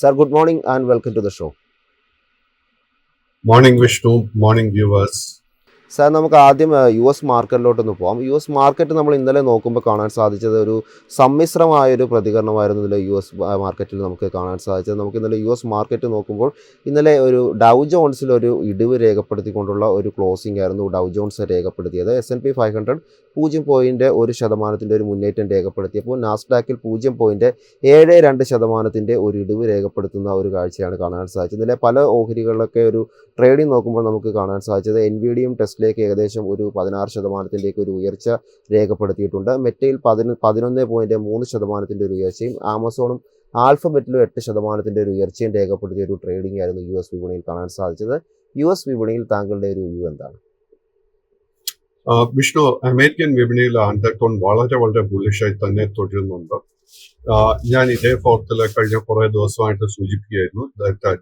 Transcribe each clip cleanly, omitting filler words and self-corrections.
Sir, good morning and welcome to the show. Morning, Vishnu. Morning, viewers. Sir നമുക്ക് ആദ്യം US മാർക്കറ്റിലോട്ടൊന്ന് പോകാം. US market നമ്മൾ ഇന്നലെ നോക്കുമ്പോൾ കാണാൻ സാധിച്ചത് ഒരു സമ്മിശ്രമായൊരു പ്രതികരണമായിരുന്നു ഇന്നലെ US മാർക്കറ്റിൽ നമുക്ക് കാണാൻ സാധിച്ചത്. നമുക്ക് ഇന്നലെ US മാർക്കറ്റ് നോക്കുമ്പോൾ ഇന്നലെ ഒരു ഡൗ ജോൺസിൽ ഒരു ഇടിവ് രേഖപ്പെടുത്തിക്കൊണ്ടുള്ള ഒരു ക്ലോസിംഗ് ആയിരുന്നു ഡൗ ജോൺസ് രേഖപ്പെടുത്തിയത്. S&P 500 0.1% ഒരു മുന്നേറ്റം രേഖപ്പെടുത്തിയപ്പോൾ നാസ്ഡാക്കിൽ 0.72% ഒരു ഇടിവ് രേഖപ്പെടുത്തുന്ന ഒരു കാഴ്ചയാണ് കാണാൻ സാധിച്ചത്. ഇന്നലെ പല ഓഹരികളിലൊക്കെ ഒരു ട്രേഡിംഗ് നോക്കുമ്പോൾ നമുക്ക് കാണാൻ സാധിച്ചത് എൻവിഡിയും ടെസ്ലയ്ക്ക് ഏകദേശം ഒരു 16% ഒരു ഉയർച്ച രേഖപ്പെടുത്തിയിട്ടുണ്ട്. മെറ്റയിൽ 11.3% ഒരു ഉയർച്ചയും ആമസോണും ആൽഫബറ്റിലും 8% ഒരു ഉയർച്ചയും രേഖപ്പെടുത്തിയ ഒരു ട്രേഡിംഗ് ആയിരുന്നു US വിപണിയിൽ കാണാൻ സാധിച്ചത്. US വിപണിയിൽ താങ്കളുടെ ഒരു വ്യൂ എന്താണ്? വിഷ്ണു, അമേരിക്കൻ വിപണിയിൽ അണ്ടർടോൺ വളരെ ബുള്ളിഷായി തന്നെ തുടരുന്നുണ്ട്. ഞാൻ ഇതേ ഫോർത്തിൽ കഴിഞ്ഞ കുറെ ദിവസമായിട്ട് സൂചിപ്പിക്കുകയായിരുന്നു.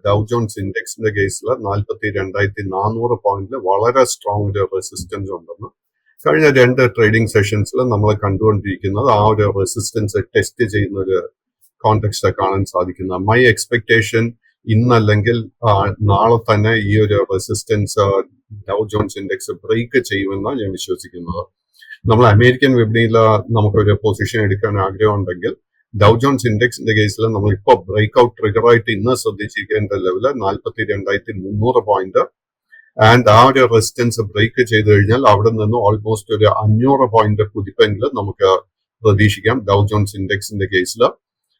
ഡൗ ജോൺസ് ഇൻഡെക്സിന്റെ കേസിൽ 42,400 പോയിന്റിൽ വളരെ സ്ട്രോങ് ഒരു റെസിസ്റ്റൻസ് ഉണ്ടെന്ന് കഴിഞ്ഞ 2 ട്രേഡിംഗ് സെഷൻസിൽ നമ്മൾ കണ്ടുകൊണ്ടിരിക്കുന്നത് ആ ഒരു റെസിസ്റ്റൻസ് ടെസ്റ്റ് ചെയ്യുന്ന ഒരു കോണ്ടെക്സ്റ്റ് കാണാൻ സാധിക്കുന്നത്. മൈ എക്സ്പെക്ടേഷൻ ഇന്നല്ലെങ്കിൽ നാളെ തന്നെ ഈ ഒരു resistance Dow Jones index break ചെയ്യുമെന്നാണ് ഞാൻ വിശ്വസിക്കുന്നത്. നമ്മൾ അമേരിക്കൻ വിപണിയിൽ നമുക്കൊരു പൊസിഷൻ എടുക്കാൻ ആഗ്രഹമുണ്ടെങ്കിൽ ഡൗ ജോൺസ് ഇൻഡെക്സിന്റെ കേസിൽ നമ്മൾ ഇപ്പോൾ ബ്രേക്ക് ഔട്ട് ട്രിഗറായിട്ട് ഇന്ന് ശ്രദ്ധിച്ചിരിക്കേണ്ട ലെവല് 42,300 പോയിന്റ്. ആൻഡ് ആ ഒരു റെസിസ്റ്റൻസ് ബ്രേക്ക് ചെയ്ത് കഴിഞ്ഞാൽ അവിടെ നിന്ന് ഓൾമോസ്റ്റ് ഒരു 500 പോയിന്റ് കുതിപ്പെങ്കിലും നമുക്ക് പ്രതീക്ഷിക്കാം ഡൗ ജോൺസ് ഇൻഡെക്സിന്റെ കേസിൽ.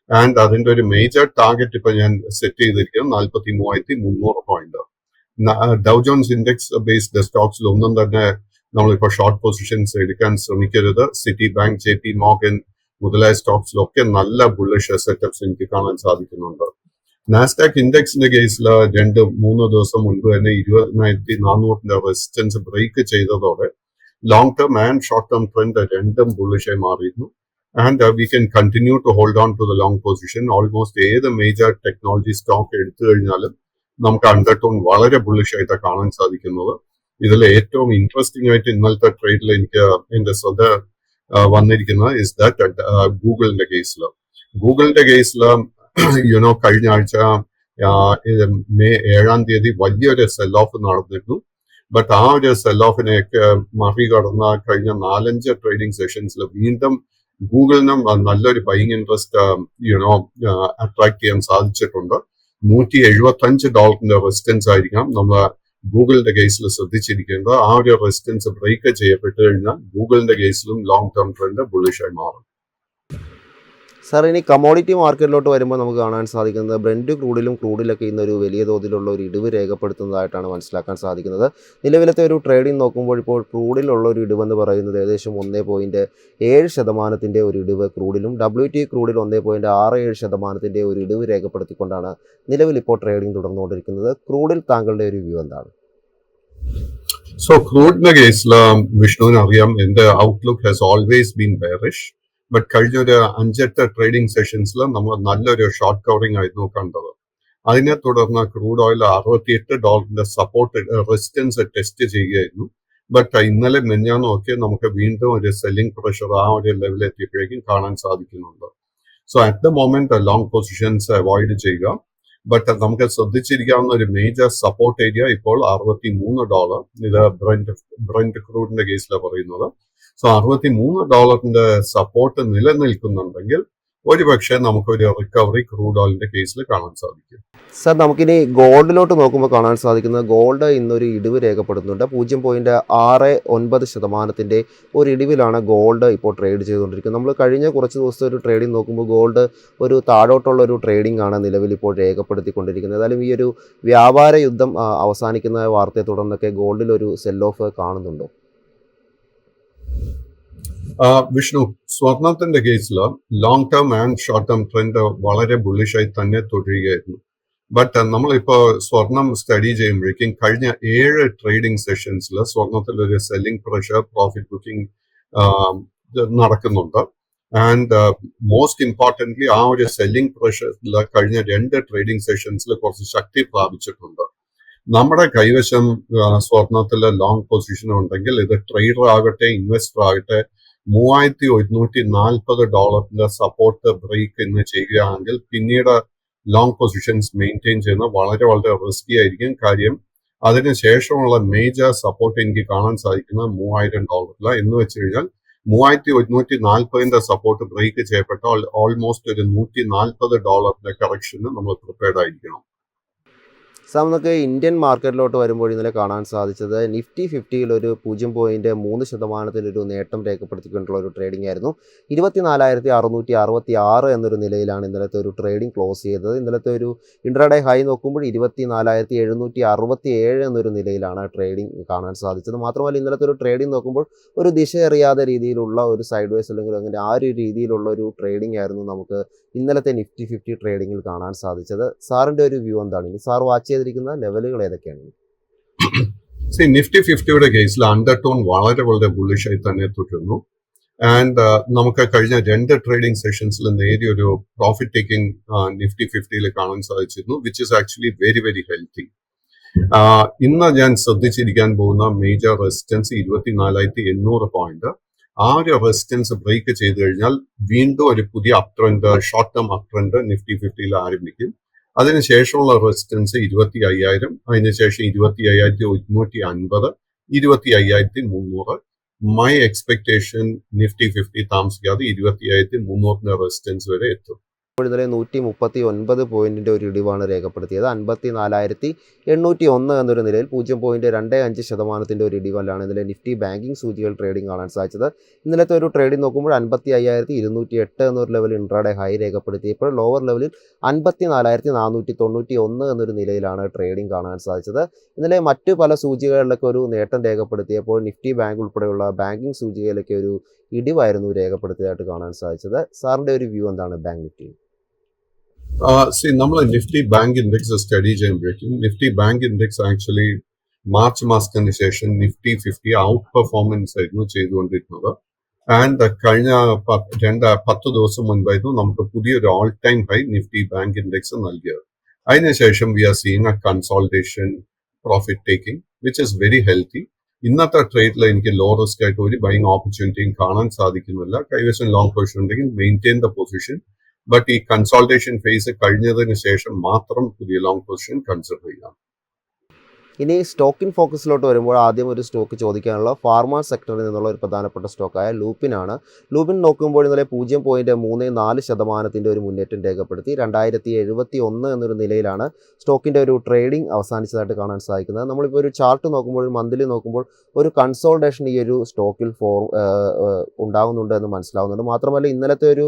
ആൻഡ് അതിന്റെ ഒരു മേജർ ടാർഗറ്റ് ഇപ്പൊ ഞാൻ സെറ്റ് ചെയ്തിരിക്കുന്നത് 43,300 point. Dow Jones index based സ്റ്റോക്സിൽ ഒന്നും തന്നെ നമ്മളിപ്പോൾ ഷോർട്ട് പൊസിഷൻസ് എടുക്കാൻ ശ്രമിക്കരുത്. സിറ്റി ബാങ്ക്, JP മോർഗൻ മുതലായ സ്റ്റോക്സിലൊക്കെ നല്ല ബുള്ളിഷ് സെറ്റപ്സ് എനിക്ക് കാണാൻ സാധിക്കുന്നുണ്ട്. നാസ്ഡാക്ക് ഇൻഡെക്സിന്റെ കേസിൽ 2-3 ദിവസം മുൻപ് തന്നെ 20,400 റെസിസ്റ്റൻസ് ബ്രേക്ക് ചെയ്തതോടെ long term and short term trend രണ്ടും ബുള്ളിഷായി മാറിയിരുന്നു. And we can continue to hold on to the long position. Almost ഏത് മേജർ ടെക്നോളജി സ്റ്റോക്ക് എടുത്തു കഴിഞ്ഞാലും നമുക്ക് അണ്ടർടോൺ വളരെ ബുള്ളിഷായിട്ടാണ് കാണാൻ സാധിക്കുന്നത്. ഇതിൽ ഏറ്റവും ഇൻട്രസ്റ്റിംഗ് ആയിട്ട് ഇന്നലത്തെ ട്രേഡിൽ എനിക്ക് എന്റെ ശ്രദ്ധ വന്നിരിക്കുന്നത് ഇസ് ദാറ്റ് ഗൂഗിളിന്റെ കേസിൽ കഴിഞ്ഞ ആഴ്ച മെയ് 7-ാം തീയതി വലിയൊരു സെൽ ഓഫ് നടന്നിരുന്നു. ബട്ട് ആ ഒരു സെൽ ഓഫിനെയൊക്കെ മറികടന്ന കഴിഞ്ഞ 4-5 ട്രേഡിംഗ് സെഷൻസിൽ വീണ്ടും ഗൂഗിളിനും നല്ലൊരു ബൈയിങ് ഇൻട്രസ്റ്റ് അട്രാക്ട് ചെയ്യാൻ സാധിച്ചിട്ടുണ്ട്. $175 റെസിസ്റ്റൻസ് ആയിരിക്കാം നമ്മൾ ഗൂഗിളിന്റെ കേസിൽ ശ്രദ്ധിച്ചിരിക്കേണ്ടത്. ആ ഒരു റെസിസ്റ്റൻസ് ബ്രേക്ക് ചെയ്യപ്പെട്ടു കഴിഞ്ഞാൽ ഗൂഗിളിന്റെ കേസിലും ലോങ് ടേം ട്രെൻഡ് ബുള്ളിഷായി മാറും. സാർ, ഇനി കമോഡിറ്റി മാർക്കറ്റിലോട്ട് വരുമ്പോൾ നമുക്ക് കാണാൻ സാധിക്കുന്നത് ബ്രെൻഡ് ക്രൂഡിലൊക്കെ ഇന്നൊരു വലിയ തോതിലുള്ള ഒരു ഇടിവ് രേഖപ്പെടുത്തുന്നതായിട്ടാണ് മനസ്സിലാക്കാൻ സാധിക്കുന്നത്. നിലവിലത്തെ ഒരു ട്രേഡിംഗ് നോക്കുമ്പോൾ ഇപ്പോൾ ക്രൂഡിലുള്ള ഒരു ഇടിവെന്ന് പറയുന്നത് ഏകദേശം 1.7% ഒരു ഇടിവ് ക്രൂഡിലും, WTI ക്രൂഡിൽ 1.67% ഒരു ഇടിവ് രേഖപ്പെടുത്തിക്കൊണ്ടാണ് നിലവിൽ ഇപ്പോൾ ട്രേഡിംഗ് തുടർന്നുകൊണ്ടിരിക്കുന്നത്. ക്രൂഡിൽ താങ്കളുടെ ഒരു വ്യൂ എന്താണ്? സോ ക്രൂഡിന്റെ കേസിൽ വിഷ്ണുവിന് അറിയാം, എന്റെ outlook has always been bearish. But കഴിഞ്ഞ ഒരു 5-8 ട്രേഡിംഗ് സെഷൻസിൽ നമ്മൾ നല്ലൊരു ഷോർട്ട് കവറിംഗ് ആയിരുന്നു കണ്ടത്. അതിനെ തുടർന്ന് crude oil $68 support resistance test ചെയ്യുകയായിരുന്നു. ബട്ട് ഇന്നലെ മെഞ്ഞാന്നൊക്കെ നമുക്ക് വീണ്ടും ഒരു സെല്ലിംഗ് പ്രഷർ ആ ഒരു ലെവലിൽ എത്തിയപ്പോഴേക്കും കാണാൻ സാധിക്കുന്നുണ്ട്. So at the moment long positions avoid ചെയ്യുക. ബട്ട് നമുക്ക് ശ്രദ്ധിച്ചിരിക്കാവുന്ന ഒരു മേജർ സപ്പോർട്ട് ഏരിയ ഇപ്പോൾ $63. ഇത് ബ്രന്റ് ക്രൂഡിന്റെ കേസിലാണ് പറയുന്നത്. സോ $63 സപ്പോർട്ട് നിലനിൽക്കുന്നുണ്ടെങ്കിൽ ഒരുപക്ഷെ നമുക്കൊരു റിക്കവറി ക്രൂഡ് ഓയിലിന്റെ കേസിൽ കാണാൻ സാധിക്കും. സാർ, നമുക്കിനി ഗോൾഡിലോട്ട് നോക്കുമ്പോൾ കാണാൻ സാധിക്കുന്നത് ഗോൾഡ് ഇന്നൊരു ഇടിവ് രേഖപ്പെടുത്തുന്നുണ്ട്. 0.69% ഒരു ഇടിവിലാണ് ഗോൾഡ് ഇപ്പോൾ ട്രേഡ് ചെയ്തുകൊണ്ടിരിക്കുന്നത്. നമ്മൾ കഴിഞ്ഞ കുറച്ച് ദിവസത്തെ ഒരു ട്രേഡിംഗ് നോക്കുമ്പോൾ ഗോൾഡ് ഒരു താഴോട്ടുള്ള ഒരു ട്രേഡിംഗ് ആണ് നിലവിൽ ഇപ്പോൾ രേഖപ്പെടുത്തിക്കൊണ്ടിരിക്കുന്നത്. ഏതായാലും ഈ ഒരു വ്യാപാര യുദ്ധം അവസാനിക്കുന്ന വാർത്തയെ തുടർന്നൊക്കെ ഗോൾഡിൽ ഒരു സെൽ ഓഫ് കാണുന്നുണ്ടോ? വിഷ്ണു, സ്വർണത്തിന്റെ കേസിൽ long term and short term trend വളരെ ബുള്ളിഷായി തന്നെ തുടരുകയായിരുന്നു. ബട്ട് നമ്മളിപ്പോ സ്വർണം സ്റ്റഡി ചെയ്യുമ്പോഴേക്കും കഴിഞ്ഞ 7 ട്രേഡിംഗ് സെഷൻസിൽ സ്വർണത്തിൽ ഒരു സെല്ലിംഗ് പ്രഷർ, പ്രോഫിറ്റ് ബുക്കിംഗ് നടക്കുന്നുണ്ട്. ആൻഡ് മോസ്റ്റ് ഇമ്പോർട്ടൻ്റ്ലി ആ ഒരു സെല്ലിംഗ് പ്രഷറിൽ കഴിഞ്ഞ 2 ട്രേഡിംഗ് സെഷൻസിൽ കുറച്ച് ശക്തി പ്രാപിച്ചിട്ടുണ്ട്. നമ്മുടെ കൈവശം സ്വർണത്തിലെ ലോങ് പൊസിഷൻ ഉണ്ടെങ്കിൽ ഇത് ട്രേഡർ ആകട്ടെ ഇൻവെസ്റ്റർ ആകട്ടെ $3,140 സപ്പോർട്ട് ബ്രേക്ക് ഇന്ന് ചെയ്യുകയാണെങ്കിൽ പിന്നീട് ലോങ് പൊസിഷൻസ് മെയിൻറ്റെയിൻ ചെയ്യുന്ന വളരെ വളരെ റിസ്കി ആയിരിക്കും. കാര്യം അതിനുശേഷമുള്ള മേജർ സപ്പോർട്ട് എനിക്ക് കാണാൻ സാധിക്കുന്നത് $3000 എന്ന് വെച്ച് കഴിഞ്ഞാൽ 3140 സപ്പോർട്ട് ബ്രേക്ക് ചെയ്യപ്പെട്ട ഓൾമോസ്റ്റ് ഒരു $140 കറക്ഷന് നമ്മൾ പ്രിപ്പയർഡ് ആയിരിക്കണം. സാർ, നമുക്ക് ഇന്ത്യൻ മാർക്കറ്റിലോട്ട് വരുമ്പോൾ ഇന്നലെ കാണാൻ സാധിച്ചത് നിഫ്റ്റി 50യിൽ ഒരു 0.3% ഒരു നേട്ടം രേഖപ്പെടുത്തിക്കൊണ്ടുള്ള ഒരു ട്രേഡിംഗ് ആയിരുന്നു. 24,666 എന്നൊരു നിലയിലാണ് ഇന്നലത്തെ ഒരു ട്രേഡിംഗ് ക്ലോസ് ചെയ്തത്. ഇന്നലത്തെ ഒരു ഇൻട്രാഡേ ഹൈ നോക്കുമ്പോൾ 24,767 എന്നൊരു നിലയിലാണ് ട്രേഡിംഗ് കാണാൻ സാധിച്ചത്. മാത്രമല്ല ഇന്നലത്തെ ഒരു ട്രേഡിംഗ് നോക്കുമ്പോൾ ഒരു ദിശ അറിയാത്ത രീതിയിലുള്ള ഒരു സൈഡ് വേസ് അല്ലെങ്കിൽ അങ്ങനെ ആ ഒരു രീതിയിലുള്ള ഒരു ട്രേഡിംഗ് ആയിരുന്നു നമുക്ക് ഇന്നലത്തെ നിഫ്റ്റി 50 ട്രേഡിങ്ങിൽ കാണാൻ സാധിച്ചത്. സാറിൻ്റെ ഒരു വ്യൂ എന്താണ്? ഇനി സാർ വാച്ച് ചെയ്തിരിക്കുന്ന ലെവലുകൾ ഏതൊക്കെയാണ്? നിഫ്റ്റി 50യുടെ കേസിൽ അണ്ടർടോൺ വളരെ വളരെ ബുള്ളിഷായി തന്നെ തുടരുന്നു. ആൻഡ് നമുക്ക് കഴിഞ്ഞ 2 ട്രേഡിംഗ് സെഷൻസിൽ നേരിയ ഒരു പ്രോഫിറ്റ് ടേക്കിംഗ് നിഫ്റ്റി 50യിൽ കാണാൻ സാധിച്ചിരുന്നു, which is actually very very healthy. ഇന്ന് ഞാൻ ശ്രദ്ധിച്ചിരിക്കാൻ പോകുന്ന മേജർ റെസിസ്റ്റൻസ് 24,800 പോയിന്റ്. ആ ഒരു റെസിസ്റ്റൻസ് ബ്രേക്ക് ചെയ്ത് കഴിഞ്ഞാൽ വീണ്ടും ഒരു പുതിയ up trend, short term up trend Nifty 50യിൽ ആരംഭിക്കും. അതിനുശേഷമുള്ള റെസിസ്റ്റൻസ് 25,000, അതിനുശേഷം 25,150, 25,300. മൈ എക്സ്പെക്ടേഷൻ നിഫ്റ്റി 50 താമസിക്കാതെ 25,300 റെസിസ്റ്റൻസ് വരെ എത്തും. ഇന്നലെ 139 പോയിന്റിന്റെ ഒരു ഇടിവാണ് രേഖപ്പെടുത്തിയത്. 54,801 എന്നൊരു നിലയിൽ 0.25% ഒരു ഇടിവല്ലാണ് ഇന്നലെ നിഫ്റ്റി ബാങ്കിങ് സൂചികൾ ട്രേഡിംഗ് കാണാൻ സാധിച്ചത്. ഇന്നലത്തെ ഒരു ട്രേഡിംഗ് നോക്കുമ്പോൾ 55,208 എന്നൊരു ലെവൽ ഇൻട്രാഡേ ഹൈ രേഖപ്പെടുത്തിയപ്പോൾ ലോവർ ലെവലിൽ 54,491 എന്നൊരു നിലയിലാണ് ട്രേഡിംഗ് കാണാൻ സാധിച്ചത്. ഇന്നലെ മറ്റു പല സൂചികകളിലൊക്കെ ഒരു നേട്ടം രേഖപ്പെടുത്തിയപ്പോൾ നിഫ്റ്റി ബാങ്ക് ഉൾപ്പെടെയുള്ള ബാങ്കിങ് സൂചികയിലൊക്കെ ഒരു ഇടിവായിരുന്നു രേഖപ്പെടുത്തിയതായിട്ട് കാണാൻ സാധിച്ചത്. സാറിന്റെ ഒരു വ്യൂ എന്താണ് ബാങ്ക് നിഫ്റ്റി? നമ്മൾ നിഫ്റ്റി ബാങ്ക് ഇൻഡെക്സ് സ്റ്റഡി ചെയ്യുമ്പോഴേക്കും Nifty bank index actually March മാസത്തിന് ശേഷം നിഫ്റ്റി 50 ഔട്ട് പെർഫോമൻസ് ആയിരുന്നു ചെയ്തുകൊണ്ടിരുന്നത്. ആൻഡ് കഴിഞ്ഞ 10 ദിവസം മുൻപായിരുന്നു നമുക്ക് പുതിയൊരു all time high Nifty bank index നൽകിയത്. അതിനുശേഷം we are seeing a consultation profit taking which is very healthy. ഇന്നത്തെ ട്രേഡിൽ എനിക്ക് ലോ റിസ്ക് ആയിട്ട് ഒരു ബൈങ് ഓപ്പർച്യൂണിറ്റിയും കാണാൻ സാധിക്കുന്നില്ല. കൈവശം ലോങ് പൊസിഷൻ ഉണ്ടെങ്കിൽ മെയിൻറ്റെയിൻ ദ പൊസിഷൻ. ബട്ട് ഈ കൺസോൾട്ടേഷൻ ഫേസ് കഴിഞ്ഞതിന് ശേഷം മാത്രം പുതിയ ലോങ് പൊസിഷൻ കൺസിഡർ ചെയ്യാം. ഇനി സ്റ്റോക്കിൻ ഫോക്കസിലോട്ട് വരുമ്പോൾ ആദ്യം ഒരു സ്റ്റോക്ക് ചോദിക്കാനുള്ള ഫാർമ സെക്ടറിൽ നിന്നുള്ള ഒരു പ്രധാനപ്പെട്ട സ്റ്റോക്കായ ലൂപ്പിനാണ്. ലൂപ്പിൻ നോക്കുമ്പോൾ ഇന്നലെ 0.34% ഒരു മുന്നേറ്റം രേഖപ്പെടുത്തി 2071 എന്നൊരു നിലയിലാണ് സ്റ്റോക്കിൻ്റെ ഒരു ട്രേഡിംഗ് അവസാനിച്ചതായിട്ട് കാണാൻ സാധിക്കുന്നത്. നമ്മളിപ്പോൾ ഒരു ചാർട്ട് നോക്കുമ്പോൾ മന്ത്ലി നോക്കുമ്പോൾ ഒരു കൺസോൾട്ടേഷൻ ഈ ഒരു സ്റ്റോക്കിൽ ഉണ്ടാകുന്നുണ്ട് എന്ന് മനസ്സിലാവുന്നുണ്ട്. മാത്രമല്ല ഇന്നലത്തെ ഒരു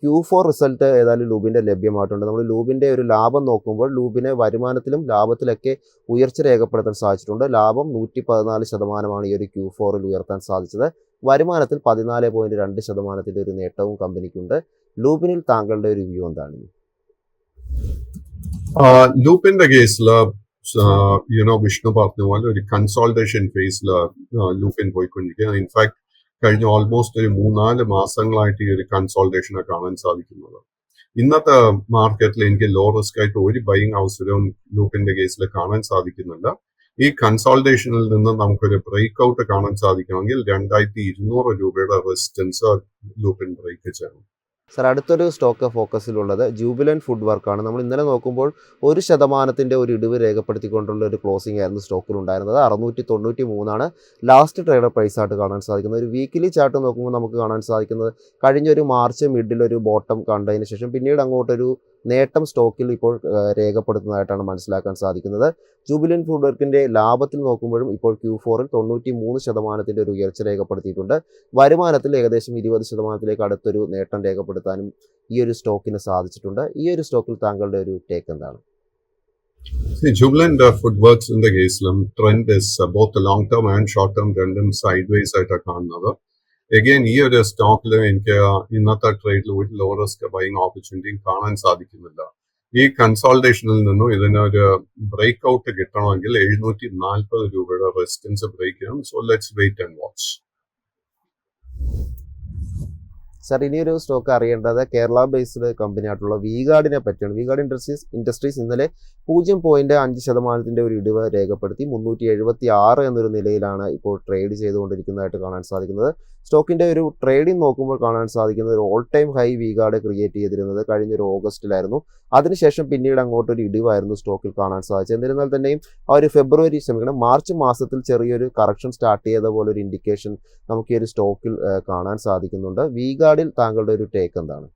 Q4 റിസൾട്ട് ഏതായാലും ലൂബിൻ്റെ ലഭ്യമായിട്ടുണ്ട്. നമ്മൾ ലൂബിൻ്റെ ഒരു ലാഭം നോക്കുമ്പോൾ ലൂബിനെ വരുമാനത്തിലും ലാഭത്തിലൊക്കെ ഉയർച്ച രേഖപ്പെടുത്താൻ സാധിച്ചിട്ടുണ്ട്. ലാഭം 114% ഈ ഒരു Q4ൽ ഉയർത്താൻ സാധിച്ചത്. വരുമാനത്തിൽ 14.2% ഒരു നേട്ടവും കമ്പനിക്കുണ്ട്. ലൂബിനിൽ താങ്കളുടെ ഒരു വ്യൂ എന്താണ്? ലൂപ്പിന്റെ കേസിൽ വിഷ്ണു പറഞ്ഞ പോലെ ഒരു കൺസോൾട്ടേഷൻ ഫേസിൽ ലൂപ്പിൻ പോയിക്കൊണ്ടിരിക്കുക. ഇൻഫാക്ട് കഴിഞ്ഞ ഓൾമോസ്റ്റ് ഒരു 3-4 മാസങ്ങളായിട്ട് ഈ ഒരു കൺസോൾട്ടേഷനെ കാണാൻ സാധിക്കുന്നത്. ഇന്നത്തെ മാർക്കറ്റിൽ എനിക്ക് ലോ റിസ്ക് ആയിട്ട് ഒരു ബൈയിങ് അവസരവും ലൂപ്പിന്റെ കേസിൽ കാണാൻ സാധിക്കുന്നില്ല. ഈ കൺസോൾട്ടേഷനിൽ നിന്ന് നമുക്കൊരു ബ്രേക്ക് ഔട്ട് കാണാൻ സാധിക്കണമെങ്കിൽ 2200 റെസിസ്റ്റൻസ് ലൂപ്പിൻ ബ്രേക്ക് ചെയ്യണം. സർ, അടുത്തൊരു സ്റ്റോക്ക് ഫോക്കസിലുള്ളത് ജൂബിലന്റ് ഫുഡ് വർക്കാണ്. നമ്മൾ ഇന്നലെ നോക്കുമ്പോൾ 1% ഒരു ഇടിവ് രേഖപ്പെടുത്തിക്കൊണ്ടുള്ള ഒരു ക്ലോസിംഗ് ആയിരുന്നു സ്റ്റോക്കിൽ ഉണ്ടായിരുന്നത്. 693 ലാസ്റ്റ് ട്രേഡർ പ്രൈസ് ആയിട്ട് കാണാൻ സാധിക്കുന്നത്. ഒരു വീക്കിലി ചാർട്ട് നോക്കുമ്പോൾ നമുക്ക് കാണാൻ സാധിക്കുന്നത് കഴിഞ്ഞൊരു മാർച്ച് മിഡിലൊരു ബോട്ടം കണ്ടതിന് ശേഷം പിന്നീട് അങ്ങോട്ടൊരു നേട്ടം സ്റ്റോക്കിൽ ഇപ്പോൾ രേഖപ്പെടുത്തുന്നതായിട്ടാണ് മനസ്സിലാക്കാൻ സാധിക്കുന്നത്. ജൂബിലന്റ് ഫുഡ് വർക്കിൻ്റെ ലാഭത്തിൽ നോക്കുമ്പോഴും ഇപ്പോൾ Q4ൽ 93% ഒരു ഉയർച്ച രേഖപ്പെടുത്തിയിട്ടുണ്ട്. വരുമാനത്തിൽ ഏകദേശം 20% അടുത്തൊരു നേട്ടം രേഖപ്പെടുത്താനും ഈ ഒരു സ്റ്റോക്കിന് സാധിച്ചിട്ടുണ്ട്. ഈ ഒരു സ്റ്റോക്കിൽ താങ്കളുടെ ഒരു ടേക്ക് എന്താണ്? ജൂബിലന്റ് ഫുഡ് വർക്ക്സിന്റെ കേസിലും trend is both long term and short term രണ്ടും സൈഡ് വേസ് ആയിട്ടാണ് കാണുന്നത്. എഗെയിൻ ഈ ഒരു സ്റ്റോക്കിൽ എനിക്ക് ഇന്നത്തെ ട്രേഡിൽ ഒരു ലോ റിസ്ക് ബൈയിങ് ഓപ്പർച്യൂണിറ്റിയും കാണാൻ സാധിക്കുന്നില്ല. ഈ കൺസോൾട്ടേഷനിൽ നിന്നും ഇതിനൊരു ബ്രേക്ക് ഔട്ട് കിട്ടണമെങ്കിൽ 740 റെസിസ്റ്റൻസ് ബ്രേക്ക് ചെയ്യണം. So let's wait and watch. Sir ഇനിയൊരു സ്റ്റോക്ക് അറിയേണ്ടത് കേരള ബേസ്ഡ് കമ്പനി ആയിട്ടുള്ള വി-ഗാർഡിനെ പറ്റിയാണ്. വി-ഗാർഡ് ഇൻഡസ്ട്രീസ് ഇന്നലെ 0.5% ഒരു ഇടിവ് രേഖപ്പെടുത്തി 376 എന്നൊരു നിലയിലാണ് ഇപ്പോൾ ട്രേഡ് ചെയ്തുകൊണ്ടിരിക്കുന്നതായിട്ട് കാണാൻ സാധിക്കുന്നത്. സ്റ്റോക്കിൻ്റെ ഒരു ട്രേഡിംഗ് നോക്കുമ്പോൾ കാണാൻ സാധിക്കുന്നത് ഒരു all time high V-Guard create ചെയ്തിരുന്നത് കഴിഞ്ഞൊരു ഓഗസ്റ്റിലായിരുന്നു. അതിനുശേഷം പിന്നീട് അങ്ങോട്ടൊരു ഇടിവായിരുന്നു സ്റ്റോക്കിൽ കാണാൻ സാധിച്ചത്. എന്നിരുന്നാൽ തന്നെയും ആ ഒരു മാർച്ച് മാസത്തിൽ ചെറിയൊരു കറക്ഷൻ സ്റ്റാർട്ട് ചെയ്ത പോലെ ഒരു ഇൻഡിക്കേഷൻ നമുക്ക് ഈ ഒരു സ്റ്റോക്കിൽ കാണാൻ സാധിക്കുന്നുണ്ട്. വി-ഗാർഡിൽ താങ്കളുടെ ഒരു ടേക്ക് എന്താണ്?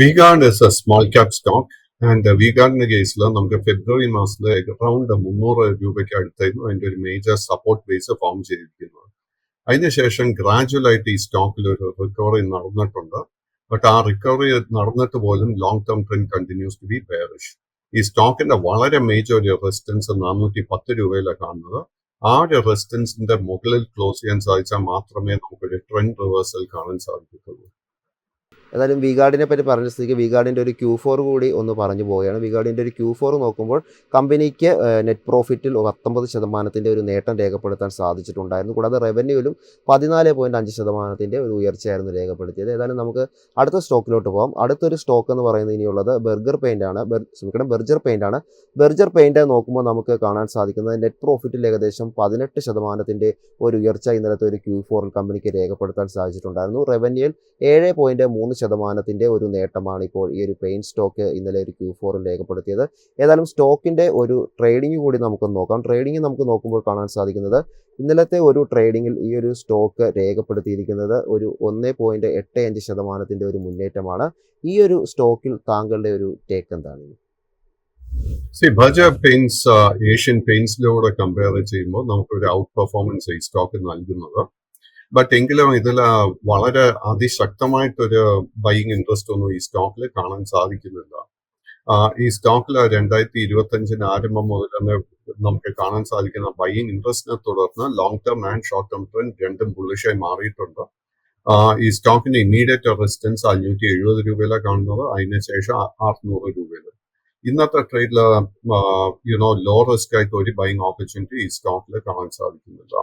V Guard is a small cap stock and വി-ഗാർഡിന്റെ കേസിൽ നമുക്ക് ഫെബ്രുവരി മാസത്തിൽ അറൌണ്ട് 300 രൂപയ്ക്ക് അടുത്തായിരുന്നു അതിന്റെ ഒരു മേജർ സപ്പോർട്ട് ബേസ് ഫോം ചെയ്തിരിക്കുന്നത്. അതിനുശേഷം ഗ്രാജുവലായിട്ട് ഈ സ്റ്റോക്കിൽ ഒരു റിക്കവറി നടന്നിട്ടുണ്ട്. ബട്ട് ആ റിക്കവറി നടന്നിട്ട് പോലും long term trend continues to be bearish. ഈ സ്റ്റോക്കിന്റെ വളരെ മേജർ ഒരു റെസിസ്റ്റൻസ് 410 രൂപയിലാണ് കാണുന്നത്. ആ ഒരു റെസിസ്റ്റൻസിന്റെ മുകളിൽ ക്ലോസ് ചെയ്യാൻ സാധിച്ചാൽ മാത്രമേ നമുക്കൊരു ട്രെൻഡ് റിവേഴ്സൽ കാണാൻ സാധിക്കത്തുള്ളൂ. ഏതായാലും വി-ഗാർഡിനെ പറ്റി പറഞ്ഞ സ്ഥിതിക്ക് വി-ഗാർഡിൻ്റെ ഒരു Q4 കൂടി ഒന്ന് പറഞ്ഞു പോവുകയാണ്. വി-ഗാർഡിൻ്റെ ഒരു Q4 നോക്കുമ്പോൾ കമ്പനിക്ക് നെറ്റ് പ്രോഫിറ്റിൽ 19% ഒരു നേട്ടം രേഖപ്പെടുത്താൻ സാധിച്ചിട്ടുണ്ടായിരുന്നു. കൂടാതെ റവന്യൂവിലും 14.5% ഒരു ഉയർച്ചയായിരുന്നു രേഖപ്പെടുത്തിയത്. ഏതായാലും നമുക്ക് അടുത്ത സ്റ്റോക്കിലോട്ട് പോകാം. അടുത്തൊരു സ്റ്റോക്ക് എന്ന് പറയുന്നത് ഇനിയുള്ളത് ബർജർ പെയിൻ്റ് ആണ്. ബർജർ പെയിൻ്റ് നോക്കുമ്പോൾ നമുക്ക് കാണാൻ സാധിക്കുന്നത് നെറ്റ് പ്രോഫിറ്റിൽ ഏകദേശം 18% ഒരു ഉയർച്ച ഇന്നലത്തെ ഒരു Q4 കമ്പനിക്ക് രേഖപ്പെടുത്താൻ സാധിച്ചിട്ടുണ്ടായിരുന്നു. റവന്യൂവിൽ 7.3% ഒരു നേട്ടമാണ് ഇപ്പോൾ ഈ ഒരു പെയിൻറ്റ് സ്റ്റോക്ക് ഇന്നലെ ഒരു Q4 രേഖപ്പെടുത്തിയത്. ഏതായാലും സ്റ്റോക്കിൻ്റെ ഒരു ട്രേഡിംഗ് കൂടി നമുക്കൊന്ന് നോക്കാം. ട്രേഡിംഗ് നമുക്ക് നോക്കുമ്പോൾ കാണാൻ സാധിക്കുന്നത് ഇന്നലത്തെ ഒരു ട്രേഡിങ്ങിൽ ഈ ഒരു സ്റ്റോക്ക് രേഖപ്പെടുത്തിയിരിക്കുന്നത് ഒരു 1.85% ഒരു മുന്നേറ്റമാണ്. ഈ ഒരു സ്റ്റോക്കിൽ താങ്കളുടെ ഒരു ടേക്ക് എന്താണ്? ബർജർ പെയിൻസ് ഏഷ്യൻ പെയിൻസിലൂടെ കമ്പയർ ചെയ്യുമ്പോൾ നമുക്കൊരു ഔട്ട് പെർഫോമൻസ് ഈ സ്റ്റോക്ക് നൽകുന്നത്. ബട്ട് എങ്കിലും ഇതിൽ വളരെ അതിശക്തമായിട്ടൊരു ബൈയിങ് ഇൻട്രസ്റ്റ് ഒന്നും ഈ സ്റ്റോക്കിൽ കാണാൻ സാധിക്കുന്നില്ല. ഈ സ്റ്റോക്കിൽ 2025 ആരംഭം മുതൽ തന്നെ നമുക്ക് കാണാൻ സാധിക്കുന്ന ബൈയിങ് ഇൻട്രസ്റ്റിനെ തുടർന്ന് long term and short term trend രണ്ടും ബുള്ളിഷായി മാറിയിട്ടുണ്ട്. ഈ സ്റ്റോക്കിന്റെ ഇമ്മീഡിയറ്റ് റെസിസ്റ്റൻസ് 570 രൂപയിലാണ് കാണുന്നത്. അതിനുശേഷം 600 രൂപയിൽ. ഇന്നത്തെ ട്രേഡിൽ ലോ റിസ്ക് ആയിട്ട് ഒരു ബൈയിങ് ഓപ്പർച്യൂണിറ്റി ഈ സ്റ്റോക്കിൽ കാണാൻ സാധിക്കുന്നില്ല.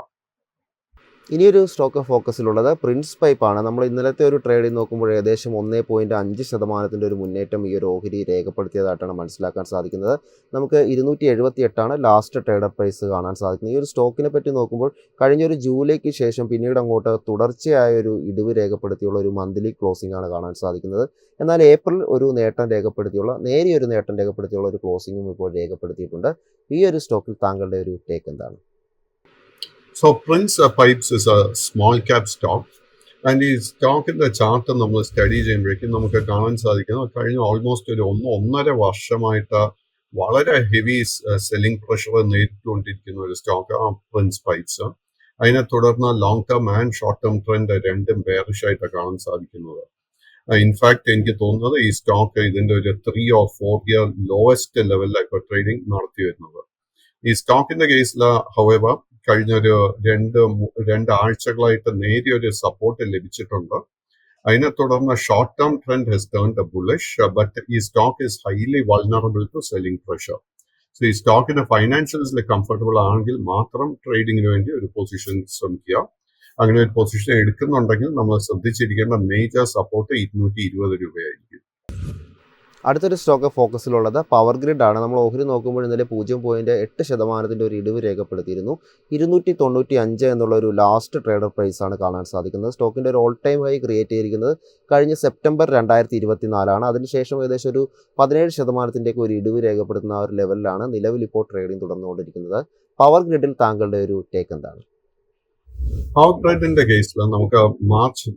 ഇനിയൊരു സ്റ്റോക്ക് ഫോക്കസിലുള്ളത് പ്രിൻസ് പൈപ്പാണ്. നമ്മൾ ഇന്നലത്തെ ഒരു ട്രേഡിൽ നോക്കുമ്പോൾ ഏകദേശം 1.5% ഒരു മുന്നേറ്റം ഈ ഒരു ഓഹരി രേഖപ്പെടുത്തിയതായിട്ടാണ് മനസ്സിലാക്കാൻ സാധിക്കുന്നത്. നമുക്ക് 278 ലാസ്റ്റ് ട്രേഡർ പ്രൈസ് കാണാൻ സാധിക്കുന്നത്. ഈ ഒരു സ്റ്റോക്കിനെ പറ്റി നോക്കുമ്പോൾ കഴിഞ്ഞൊരു ജൂലൈക്ക് ശേഷം പിന്നീട് അങ്ങോട്ട് തുടർച്ചയായ ഒരു ഇടിവ് രേഖപ്പെടുത്തിയുള്ള ഒരു മന്ത്ലി ക്ലോസിംഗ് ആണ് കാണാൻ സാധിക്കുന്നത്. എന്നാൽ ഏപ്രിൽ ഒരു നേരിയൊരു നേട്ടം രേഖപ്പെടുത്തിയുള്ള ഒരു ക്ലോസിംഗും ഇപ്പോൾ രേഖപ്പെടുത്തിയിട്ടുണ്ട്. ഈ ഒരു സ്റ്റോക്കിൽ താങ്കളുടെ ഒരു ടേക്ക് എന്താണ്? So Prince Pipes is a small cap stock and ഈ സ്റ്റോക്കിന്റെ ചാർട്ട് നമ്മൾ സ്റ്റഡി ചെയ്യുമ്പോഴേക്കും നമുക്ക് കാണാൻ സാധിക്കുന്നത് കഴിഞ്ഞ ഓൾമോസ്റ്റ് ഒരു 1.5 വർഷമായിട്ട് വളരെ ഹെവി സെല്ലിംഗ് പ്രഷർ നേരിട്ടുകൊണ്ടിരിക്കുന്ന ഒരു സ്റ്റോക്ക് പ്രിൻസ് പൈപ്സ്. അതിനെ തുടർന്ന് long term and short term trend രണ്ടും ബെയറിഷ് ആയിട്ട് കാണാൻ സാധിക്കുന്നത്. ഇൻഫാക്ട് എനിക്ക് തോന്നുന്നത് ഈ സ്റ്റോക്ക് ഇതിന്റെ ഒരു 3 or 4 year ലോവസ്റ്റ് ലെവലിലാണ് ഇപ്പോൾ ട്രേഡിംഗ് നടത്തി വരുന്നത്. ഈ സ്റ്റോക്കിന്റെ കേസിൽ ഹൗവർ കഴിഞ്ഞൊരു രണ്ടാഴ്ചകളായിട്ട് നേരിയൊരു സപ്പോർട്ട് ലഭിച്ചിട്ടുണ്ട്. അതിനെ തുടർന്ന് short term trend has turned bullish but ഈ stock is highly vulnerable to selling pressure. So ഈ സ്റ്റോക്കിന്റെ ഫൈനാൻഷ്യൽസിൽ കംഫർട്ടബിൾ ആണെങ്കിൽ മാത്രം ട്രേഡിങ്ങിന് വേണ്ടി ഒരു പൊസിഷൻ ശ്രമിക്കുക. അങ്ങനെ ഒരു പൊസിഷൻ എടുക്കുന്നുണ്ടെങ്കിൽ നമ്മൾ ശ്രദ്ധിച്ചിരിക്കേണ്ട മേജർ സപ്പോർട്ട് 220 രൂപയായിരിക്കും. അടുത്തൊരു സ്റ്റോക്ക് ഫോക്കസിലുള്ളത് പവർ ഗ്രിഡ് ആണ്. നമ്മൾ ഓഹരി നോക്കുമ്പോൾ ഇന്നലെ 0.8% ഒരു ഇടിവ് രേഖപ്പെടുത്തിയിരുന്നു. 295 എന്നുള്ള ഒരു ലാസ്റ്റ് ട്രേഡർ പ്രൈസ് ആണ് കാണാൻ സാധിക്കുന്നത്. സ്റ്റോക്കിൻ്റെ ഒരു ഓൾ ടൈം ഹൈ ക്രിയേറ്റ് ചെയ്തിരിക്കുന്നത് കഴിഞ്ഞ സെപ്റ്റംബർ 2024 അതിനുശേഷം ഏകദേശം ഒരു 17% ഒരു ഇടിവ് രേഖപ്പെടുത്തുന്ന ആ ഒരു ലെവലിലാണ് നിലവിൽ ഇപ്പോൾ ട്രേഡിംഗ് തുടർന്നുകൊണ്ടിരിക്കുന്നത്. പവർ ഗ്രിഡിൽ താങ്കളുടെ ഒരു ടേക്ക് എന്താണ്? പവർ ഗ്രിഡിന്റെ കേസിൽ നമുക്ക് മാർച്ച്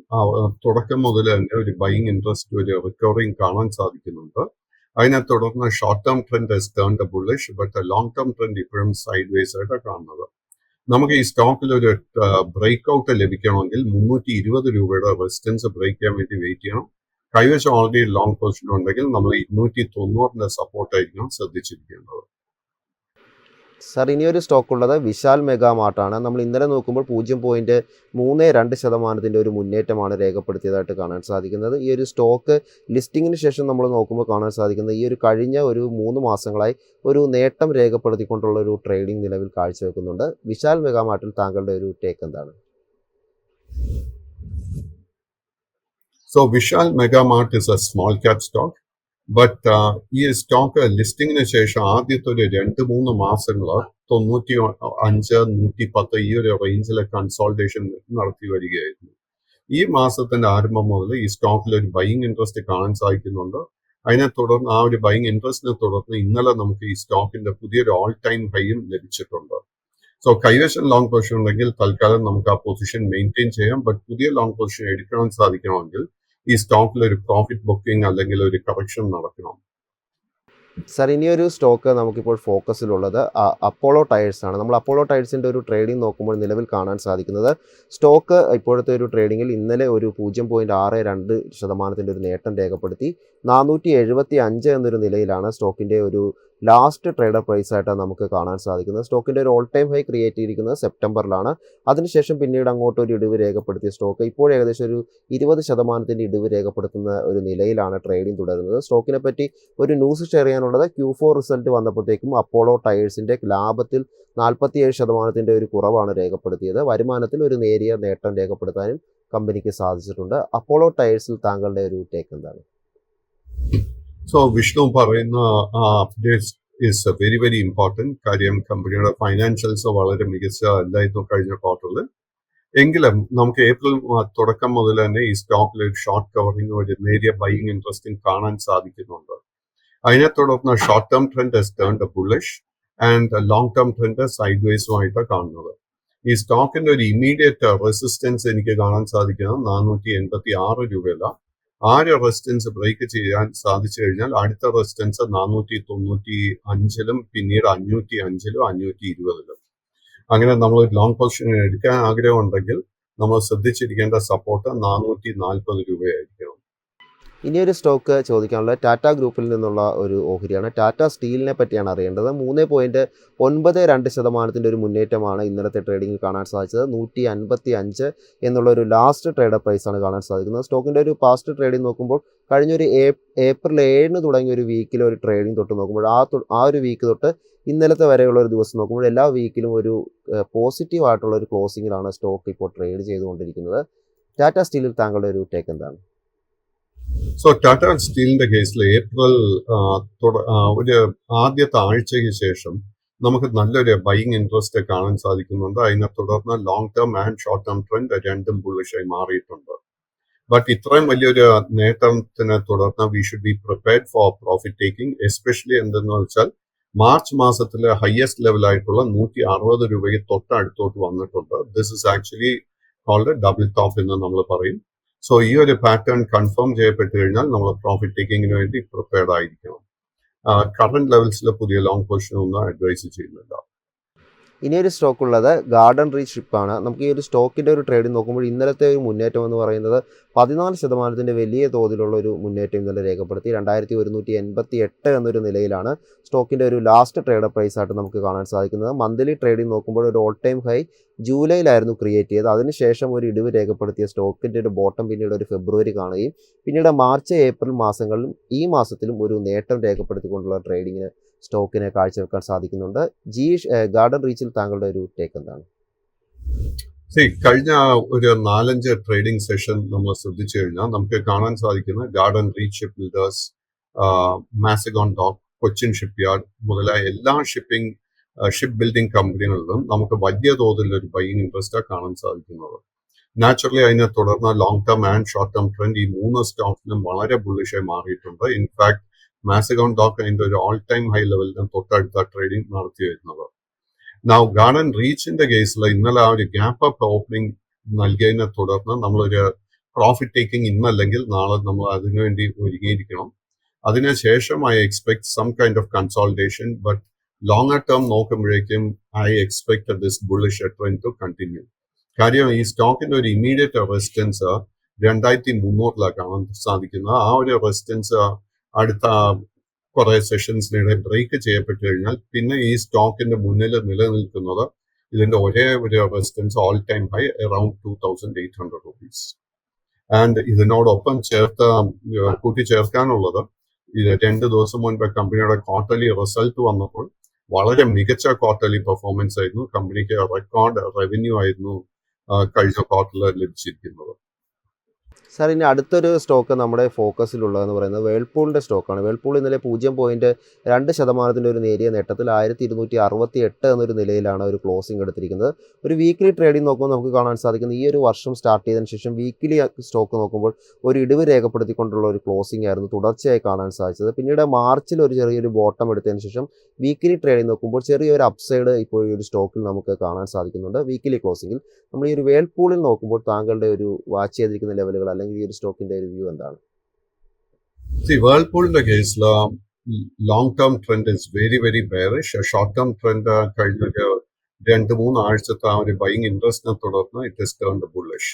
തുടക്കം മുതൽ തന്നെ ഒരു ബൈയിങ് ഇൻട്രസ്റ്റ് ഒരു റിക്കവറിങ് കാണാൻ സാധിക്കുന്നുണ്ട്. അതിനെ തുടർന്ന് short term trend has turned bullish but long term trend ഇപ്പോഴും സൈഡ് വേസ് ആയിട്ടാണ് കാണുന്നത്. നമുക്ക് ഈ സ്റ്റോക്കിൽ ഒരു ബ്രേക്ക് ഔട്ട് ലഭിക്കണമെങ്കിൽ 320 രൂപയുടെ റെസിസ്റ്റൻസ് ബ്രേക്ക് ചെയ്യാൻ വേണ്ടി വെയിറ്റ് ചെയ്യണം. കൈവശം ഓൾറെഡി ലോങ് പൊസിഷൻ ഉണ്ടെങ്കിൽ നമ്മൾ 290 സപ്പോർട്ടായിരിക്കണം ശ്രദ്ധിച്ചിരിക്കേണ്ടത്. സാർ ഇനിയൊരു സ്റ്റോക്ക് ഉള്ളത് വിശാൽ മെഗാ മാർട്ടാണ്. നമ്മൾ ഇന്നലെ നോക്കുമ്പോൾ 0.32% ഒരു മുന്നേറ്റമാണ് രേഖപ്പെടുത്തിയതായിട്ട് കാണാൻ സാധിക്കുന്നത്. ഈ ഒരു സ്റ്റോക്ക് ലിസ്റ്റിങ്ങിന് ശേഷം നമ്മൾ നോക്കുമ്പോൾ കാണാൻ സാധിക്കുന്നത് ഈ ഒരു കഴിഞ്ഞ ഒരു 3 മാസങ്ങളായി ഒരു നേട്ടം രേഖപ്പെടുത്തിക്കൊണ്ടുള്ള ഒരു ട്രേഡിംഗ് നിലവിൽ കാഴ്ചവെക്കുന്നുണ്ട്. വിശാൽ മെഗാ മാർട്ടിൽ താങ്കളുടെ ഒരു ടേക്ക് എന്താണ്? So Vishal Megamart is a small cap stock. But ഈ സ്റ്റോക്ക് ലിസ്റ്റിങ്ങിന് ശേഷം ആദ്യത്തെ ഒരു 2-3 മാസങ്ങൾ 95-110 ഈ ഒരു റേഞ്ചിലെ കൺസോൾട്ടേഷൻ നടത്തി വരികയായിരുന്നു. ഈ മാസത്തിന്റെ ആരംഭം മുതൽ ഈ സ്റ്റോക്കിൽ ഒരു ബൈയിങ് ഇൻട്രസ്റ്റ് കാണാൻ സാധിക്കുന്നുണ്ട്. അതിനെ തുടർന്ന് ആ ഒരു ബൈയിങ് ഇൻട്രസ്റ്റിനെ തുടർന്ന് ഇന്നലെ നമുക്ക് ഈ സ്റ്റോക്കിന്റെ പുതിയൊരു ഓൾ ടൈം ഹൈയും ലഭിച്ചിട്ടുണ്ട്. സോ കൈവശം ലോങ് പൊസിഷൻ ഉണ്ടെങ്കിൽ തൽക്കാലം നമുക്ക് ആ പൊസിഷൻ മെയിൻറ്റെയിൻ ചെയ്യാം. ബട്ട് പുതിയ ലോങ് പൊസിഷൻ എടുക്കാൻ സാധിക്കണമെങ്കിൽ ഈ സ്റ്റോക്കിൽ ഒരു പ്രോഫിറ്റ് ബുക്കിംഗ് അല്ലെങ്കിൽ ഒരു കറക്ഷൻ നടക്കണം. സാർ, ഇനിയൊരു സ്റ്റോക്ക് നമുക്കിപ്പോൾ ഫോക്കസിലുള്ളത് അപ്പോളോ ടയേഴ്സ് ആണ്. നമ്മൾ അപ്പോളോ ടയേഴ്സിൻ്റെ ഒരു ട്രേഡിംഗ് നോക്കുമ്പോൾ നിലവിൽ കാണാൻ സാധിക്കുന്നത് സ്റ്റോക്ക് ഇപ്പോഴത്തെ ഒരു ട്രേഡിങ്ങിൽ ഇന്നലെ ഒരു 0.62% ഒരു നേട്ടം രേഖപ്പെടുത്തി 475 എന്നൊരു നിലയിലാണ് സ്റ്റോക്കിൻ്റെ ഒരു ലാസ്റ്റ് ട്രേഡർ പ്രൈസ് ആയിട്ട് നമുക്ക് കാണാൻ സാധിക്കുന്നത്. സ്റ്റോക്കിൻ്റെ ഒരു ഓൾ ടൈം ഹൈ ക്രിയേറ്റ് ചെയ്തിരിക്കുന്നത് സെപ്റ്റംബറിലാണ്. അതിനുശേഷം പിന്നീട് അങ്ങോട്ട് ഒരു ഇടിവ് രേഖപ്പെടുത്തിയ സ്റ്റോക്ക് ഇപ്പോൾ ഏകദേശം ഒരു 20% ഇടിവ് രേഖപ്പെടുത്തുന്ന ഒരു നിലയിലാണ് ട്രേഡിംഗ് തുടരുന്നത്. സ്റ്റോക്കിനെ പറ്റി ഒരു ന്യൂസ് ഷെയർ ചെയ്യാനുള്ളത് Q4 റിസൾട്ട് വന്നപ്പോഴത്തേക്കും അപ്പോളോ ടയേഴ്സിൻ്റെ ലാഭത്തിൽ 47% ഒരു കുറവാണ് രേഖപ്പെടുത്തിയത്. വരുമാനത്തിൽ ഒരു നേരിയ നേട്ടം രേഖപ്പെടുത്താനും കമ്പനിക്ക് സാധിച്ചിട്ടുണ്ട്. അപ്പോളോ ടയേഴ്സിൽ താങ്കളുടെ ഒരു ടേക്ക് എന്താണ്? സോ വിഷ്ണു പറയുന്ന updates is very very important. കാര്യം കമ്പനിയുടെ ഫൈനാൻഷ്യൽസ് വളരെ മികച്ച അല്ലായിരുന്നു കഴിഞ്ഞ ക്വാർട്ടറിൽ. എങ്കിലും നമുക്ക് ഏപ്രിൽ തുടക്കം മുതൽ തന്നെ ഈ സ്റ്റോക്കിൽ ഒരു ഷോർട്ട് കവറിംഗ് ഒരു നേരിയ ബൈയിങ് ഇൻട്രസ്റ്റിംഗ് കാണാൻ സാധിക്കുന്നുണ്ട്. അതിനെ തുടർന്ന് short term trend has turned bullish and long term trend side വേസുമായിട്ടാണ് കാണുന്നത്. ഈ സ്റ്റോക്കിന്റെ ഒരു ഇമ്മീഡിയറ്റ് റെസിസ്റ്റൻസ് എനിക്ക് കാണാൻ സാധിക്കുന്നത് 486 രൂപയിലാണ്. ആ ഒരു റെസിസ്റ്റൻസ് ബ്രേക്ക് ചെയ്യാൻ സാധിച്ചു കഴിഞ്ഞാൽ അടുത്ത റെസിസ്റ്റൻസ് 495-ലും പിന്നീട് 505-ലും 520-ലും. അങ്ങനെ നമ്മൾ ലോങ് പൊസിഷൻ എടുക്കാൻ ആഗ്രഹമുണ്ടെങ്കിൽ നമ്മൾ ശ്രദ്ധിച്ചിരിക്കേണ്ട സപ്പോർട്ട് 440 രൂപയായിരിക്കണം. ഇനിയൊരു സ്റ്റോക്ക് ചോദിക്കാനുള്ളത് ടാറ്റ ഗ്രൂപ്പിൽ നിന്നുള്ള ഒരു ഓഹരിയാണ്. ടാറ്റ സ്റ്റീലിനെ പറ്റിയാണ് അറിയേണ്ടത്. 3.92% ഒരു മുന്നേറ്റമാണ് ഇന്നലത്തെ ട്രേഡിങ്ങിൽ കാണാൻ സാധിച്ചത്. 155 എന്നുള്ള ഒരു ലാസ്റ്റ് ട്രേഡർ പ്രൈസാണ് കാണാൻ സാധിക്കുന്നത്. സ്റ്റോക്കിൻ്റെ ഒരു പാസ്റ്റ് ട്രേഡിംഗ് നോക്കുമ്പോൾ കഴിഞ്ഞൊരു ഏപ്രിൽ 7 തുടങ്ങിയ ഒരു വീക്കിലെ ഒരു ട്രേഡിംഗ് തൊട്ട് നോക്കുമ്പോൾ ആ ഒരു വീക്ക് തൊട്ട് ഇന്നലത്തെ വരെയുള്ള ഒരു ദിവസം നോക്കുമ്പോൾ എല്ലാ വീക്കിലും ഒരു പോസിറ്റീവ് ആയിട്ടുള്ള ഒരു ക്ലോസിങ്ങിലാണ് സ്റ്റോക്ക് ഇപ്പോൾ ട്രേഡ് ചെയ്തുകൊണ്ടിരിക്കുന്നത്. ടാറ്റ സ്റ്റീലിൽ താങ്കളുടെ ഒരു ടേക്ക് എന്താണ്? സോ ടാറ്റ സ്റ്റീലിന്റെ കേസിൽ ഏപ്രിൽ ഒരു ആദ്യത്തെ ആഴ്ചയ്ക്ക് ശേഷം നമുക്ക് നല്ലൊരു ബൈയിങ് ഇൻട്രസ്റ്റ് കാണാൻ സാധിക്കുന്നുണ്ട്. അതിനെ തുടർന്ന് long term and short term trend രണ്ടും ബുള്ളിഷായി മാറിയിട്ടുണ്ട്. ബട്ട് ഇത്രയും വലിയൊരു നേട്ടത്തിനെ തുടർന്ന് we should be prepared for profit taking. Especially എന്തെന്ന് വെച്ചാൽ മാർച്ച് മാസത്തിലെ ഹയസ്റ്റ് ലെവലായിട്ടുള്ള 160 രൂപയ്ക്ക് തൊട്ടടുത്തോട്ട് വന്നിട്ടുണ്ട്. This is actually called double top എന്ന് നമ്മൾ പറയും. സോ ഈ ഒരു പാറ്റേൺ കൺഫേം ചെയ്യപ്പെട്ട് കഴിഞ്ഞാൽ നമ്മൾ പ്രോഫിറ്റ് ടേക്കിങ്ങിന് വേണ്ടി പ്രിപ്പയർഡ് ആയിരിക്കണം. കറന്റ് ലെവൽസിൽ പുതിയ ലോങ് പൊസിഷൻ ഒന്നും അഡ്വൈസ് ചെയ്യുന്നില്ല. ഇനിയൊരു സ്റ്റോക്ക് ഉള്ളത് ഗാർഡൻ റീച്ച് ഷിപ്പാണ്. നമുക്ക് ഈ ഒരു സ്റ്റോക്കിൻ്റെ ഒരു ട്രേഡിംഗ് നോക്കുമ്പോൾ ഇന്നലത്തെ ഒരു മുന്നേറ്റം എന്ന് പറയുന്നത് 14% വലിയ തോതിലുള്ള ഒരു മുന്നേറ്റം ഇന്നലെ രേഖപ്പെടുത്തി 2188 എന്നൊരു നിലയിലാണ് സ്റ്റോക്കിൻ്റെ ഒരു ലാസ്റ്റ് ട്രേഡർ പ്രൈസ് ആയിട്ട് നമുക്ക് കാണാൻ സാധിക്കുന്നത്. മന്ത്ലി ട്രേഡിംഗ് നോക്കുമ്പോൾ ഒരു ഓൾ ടൈം ഹൈ ജൂലൈയിലായിരുന്നു ക്രിയേറ്റ് ചെയ്തത്. അതിനുശേഷം ഒരു ഇടിവ് രേഖപ്പെടുത്തിയ സ്റ്റോക്കിൻ്റെ ഒരു ബോട്ടം പിന്നീട് ഒരു ഫെബ്രുവരി കാണുകയും പിന്നീട് മാർച്ച് ഏപ്രിൽ മാസങ്ങളിലും ഈ മാസത്തിലും ഒരു നേട്ടം രേഖപ്പെടുത്തിക്കൊണ്ടുള്ള ട്രേഡിങ്ങിന് സ്റ്റോക്കിനെ കാഴ്ചവെക്കാൻ സാധിക്കുന്നുണ്ട്. ഗാർഡൻ റീച്ചിൽ താങ്കളുടെ ഒരു ടേക്ക് എന്താണ്? കഴിഞ്ഞ ഒരു 4-5 ട്രേഡിംഗ് സെഷൻ നമ്മൾ ശ്രദ്ധിച്ചു കഴിഞ്ഞാൽ നമുക്ക് കാണാൻ സാധിക്കുന്ന garden reach ship builders, Mazagon dock, Cochin shipyard മുതലായ എല്ലാ ഷിപ്പ് ബിൽഡിംഗ് കമ്പനികളിലും നമുക്ക് വലിയ തോതിൽ ഒരു ബൈയിങ് ഇൻട്രസ്റ്റ് കാണാൻ സാധിക്കുന്നത്. നാച്ചുറലി അതിനെ തുടർന്ന് long term and short term trend ഈ 3 സ്റ്റോക്സിലും വളരെ ബുള്ളിഷായി മാറിയിട്ടുണ്ട്. ഇൻഫാക്ട് മാസഗോൺ ഡോക്ക് അതിന്റെ ഒരു ഓൾ ടൈം ഹൈ ലെവലിന് തൊട്ടടുത്ത ട്രേഡിംഗ് നടത്തി വരുന്നത്. ഗാർഡൻ റീച്ചിന്റെ കേസിൽ ഇന്നലെ ആ ഒരു ഗ്യാപ്പ് അപ്പ് ഓപ്പണിംഗ് നൽകിയതിനെ തുടർന്ന് നമ്മളൊരു പ്രോഫിറ്റ് ടേക്കിംഗ് ഇന്നല്ലെങ്കിൽ നാളെ നമ്മൾ അതിനുവേണ്ടി ഒരുങ്ങിയിരിക്കണം. അതിനുശേഷം I expect some kind of consolidation. But longer term നോക്കുമ്പോഴേക്കും I expect this bullish trend to continue. കാര്യം ഈ സ്റ്റോക്കിന്റെ ഒരു ഇമ്മീഡിയറ്റ് റെസിസ്റ്റൻസ് 2300 കാണാൻ സാധിക്കുന്നത്. ആ ഒരു റെസിസ്റ്റൻസ് അടുത്ത കുറെ സെഷൻസിനിടെ ബ്രേക്ക് ചെയ്യപ്പെട്ട് കഴിഞ്ഞാൽ പിന്നെ ഈ സ്റ്റോക്കിന്റെ മുന്നിൽ നിലനിൽക്കുന്നത് ഇതിന്റെ ഒരേ ഒരു resistance all time high around 2800 rupees. And ഇതിനോടൊപ്പം കൂട്ടിച്ചേർക്കാനുള്ളത് ഇത് 2 ദിവസം മുൻപ് കമ്പനിയുടെ ക്വാർട്ടർലി റിസൾട്ട് വന്നപ്പോൾ വളരെ മികച്ച ക്വാർട്ടർലി പെർഫോമൻസ് ആയിരുന്നു. കമ്പനിക്ക് റെക്കോർഡ് റവന്യൂ ആയിരുന്നു കഴിഞ്ഞ ക്വാർട്ടറിൽ ലഭിച്ചിരിക്കുന്നത്. സാർ ഇനി അടുത്തൊരു സ്റ്റോക്ക് നമ്മുടെ ഫോക്കസിലുള്ളതെന്ന് പറയുന്നത് വേൾപൂളിൻ്റെ സ്റ്റോക്കാണ്. വേൾപൂൾ ഇന്നലെ 0.2% ഒരു നേരിയ നേട്ടത്തിൽ 1268 എന്നൊരു നിലയിലാണ് ഒരു ക്ലോസിംഗ് എടുത്തിരിക്കുന്നത്. ഒരു വീക്ക്ലി ട്രേഡിംഗ് നോക്കുമ്പോൾ നമുക്ക് കാണാൻ സാധിക്കുന്നത് ഈ ഒരു വർഷം സ്റ്റാർട്ട് ചെയ്തതിന് ശേഷം വീക്ക്ലി സ്റ്റോക്ക് നോക്കുമ്പോൾ ഒരു ഇടിവ് രേഖപ്പെടുത്തിക്കൊണ്ടുള്ള ഒരു ക്ലോസിംഗ് ആയിരുന്നു തുടർച്ചയായി കാണാൻ സാധിച്ചത്. പിന്നീട് മാർച്ചിൽ ഒരു ചെറിയൊരു ബോട്ടം എടുത്തതിന് ശേഷം വീക്ക്ലി ട്രേഡിംഗ് നോക്കുമ്പോൾ ചെറിയൊരു അപ്സൈഡ് ഇപ്പോൾ ഈ ഒരു സ്റ്റോക്കിൽ നമുക്ക് കാണാൻ സാധിക്കുന്നുണ്ട്. വീക്ക്ലി ക്ലോസിംഗിൽ നമ്മൾ ഈ ഒരു വേൾപൂളിൽ നോക്കുമ്പോൾ താങ്കളുടെ ഒരു വാച്ച് ചെയ്തിരിക്കുന്ന ലെവലുകൾ അല്ലെങ്കിൽ ഈ ഒരു സ്റ്റോക്കിന്റെ ഒരു വ്യൂ എന്താണ്? വേൾപൂളിന്റെ കേസിൽ long term trend is very very bearish. Short term trend കഴിഞ്ഞ ഒരു 2-3 ആഴ്ചത്തെ ആ ഒരു ബൈങ് ഇൻട്രസ്റ്റിനെ തുടർന്ന് it is turned bullish.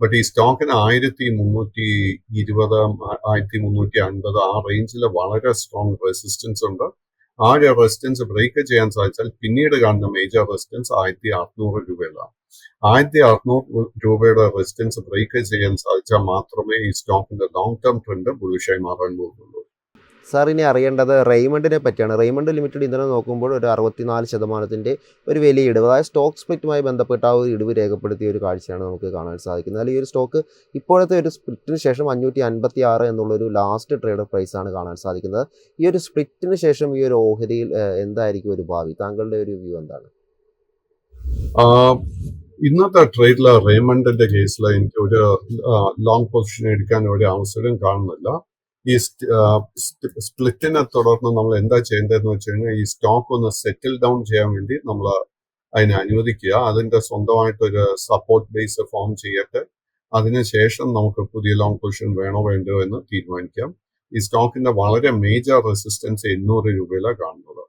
But ഈ സ്റ്റോക്കിന് 1320 1350 ആ റേഞ്ചിൽ വളരെ സ്ട്രോങ് റെസിസ്റ്റൻസ് ഉണ്ട്. ആ ഒരു റെസിസ്റ്റൻസ് ബ്രേക്ക് ചെയ്യാൻ സാധിച്ചാൽ പിന്നീട് കാണുന്ന മേജർ റെസിസ്റ്റൻസ് 1600 രൂപയിലാണ്. 1600 രൂപയുടെ റെസിസ്റ്റൻസ് ബ്രേക്ക് ചെയ്യാൻ സാധിച്ചാൽ മാത്രമേ ഈ സ്റ്റോക്കിന്റെ ലോങ് ടേം ട്രെൻഡ് ബുള്ളിഷായി മാറാൻ പോകുന്നുള്ളൂ. സാർ ഇനി അറിയേണ്ടത് റെയ്മണ്ടിനെ പറ്റിയാണ്. റെയ്മണ്ട് ലിമിറ്റഡ് ഇന്നലെ നോക്കുമ്പോൾ ഒരു 64% ഒരു വലിയ ഇടിവ്, അതായത് സ്റ്റോക്ക് സ്പ്ലിറ്റുമായി ബന്ധപ്പെട്ട ആ ഒരു ഇടിവ് രേഖപ്പെടുത്തിയ ഒരു കാഴ്ചയാണ് നമുക്ക് കാണാൻ സാധിക്കുന്നത്. അല്ലെങ്കിൽ ഈ ഒരു സ്റ്റോക്ക് ഇപ്പോഴത്തെ ഒരു സ്പ്ലിറ്റിന് ശേഷം 556 എന്നുള്ളൊരു ലാസ്റ്റ് ട്രേഡ് പ്രൈസാണ് കാണാൻ സാധിക്കുന്നത്. ഈ ഒരു സ്പ്ലിറ്റിന് ശേഷം ഈ ഒരു ഓഹരിയിൽ എന്തായിരിക്കും ഒരു ഭാവി? താങ്കളുടെ ഒരു വ്യൂ എന്താണ്? ഇന്നത്തെ ട്രേഡിൽ റെയ്മണ്ടിന്റെ കേസിൽ എനിക്ക് ഒരു ലോങ് പൊസിഷൻ എടുക്കാൻ ഒരു അവസരം കാണുന്നില്ല. ഈ സ്പ്ലിറ്റിനെ തുടർന്ന് നമ്മൾ എന്താ ചെയ്യേണ്ടതെന്ന് വെച്ച് കഴിഞ്ഞാൽ ഈ സ്റ്റോക്ക് ഒന്ന് സെറ്റിൽ ഡൗൺ ചെയ്യാൻ വേണ്ടി നമ്മൾ അതിനെ അനുവദിക്കുക. അതിന്റെ സ്വന്തമായിട്ടൊരു സപ്പോർട്ട് ബേസ് ഫോം ചെയ്യട്ടെ. അതിനുശേഷം നമുക്ക് പുതിയ ലോങ് പൊസിഷൻ വേണോ വേണ്ടോ എന്ന് തീരുമാനിക്കാം. ഈ സ്റ്റോക്കിന്റെ വളരെ മേജർ റെസിസ്റ്റൻസ് 800 രൂപയിലാണ് കാണുന്നത്.